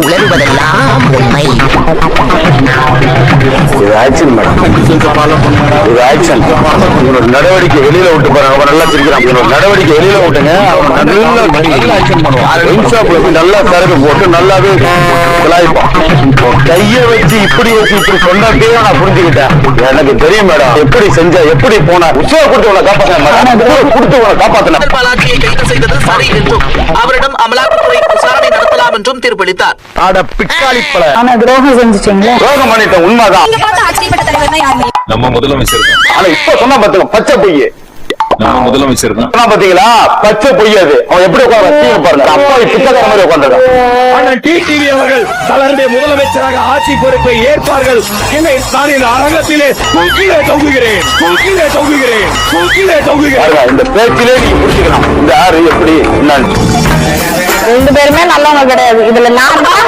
உளறுவதெல்லாம் உண்மை. இது action madam, இது ஆக்ஷன். இவனோட நடவடிக்கை வெளியில விட்டு பாருங்க. அவன் நல்லா சிரிக்கிறான். இவனோட நடவடிக்கை வெளியில விட்டுங்க. அவன் நல்லா ஆக்ஷன் பண்ணுவான். நல்லா சரக்கு போட்டு நல்லாவே கலாய்ப்பான். கைய வச்சு இப்படி சொன்னதே நான் புரிஞ்சுக்கிட்டேன். எனக்கு தெரியும் மேடம் எப்படி செஞ்ச, எப்படி போன. உற்சாக கொடுத்து உங்களை காப்பாத்தின, கொடுத்து உங்களை காப்பாத்தின. பாலாஜியை கைது செய்தது சரி என்றும் அவரிடம் அமலாக்கத்துறை விசாரணை நடத்தலாம் என்றும் தீர்ப்பளித்தார். துரோகம் செஞ்சுட்டீங்களா? துரோகம் பண்ணிட்ட உண்மைதான். நம்ம முதலமைச்சர் தான். ஆனா இப்ப சொன்னா பாத்துங்க, பச்சை பொய்யே. நம்ம முதலமைச்சர் தான். பாத்தீங்களா, பச்சை பொய்யாது. அவன் எப்படி உட்காந்து பாருங்க, அப்பா பிச்சைக்கார மாதிரி உட்காந்துருக்கான். டிடிவி அவர்கள் தளர்ந்த முதலமைச்சராக ஆட்சி பொறுப்பை ஏற்பார்கள். நான் இந்த அரங்கத்திலே கீழே தொங்குகிறேன். இந்த பேச்சிலே நீங்க புரிஞ்சுக்கலாம் இந்த யாரு எப்படி என்னன்னு. ரெண்டு பேருமே நல்லவங்க கிடையாது. இதுல நான் தான்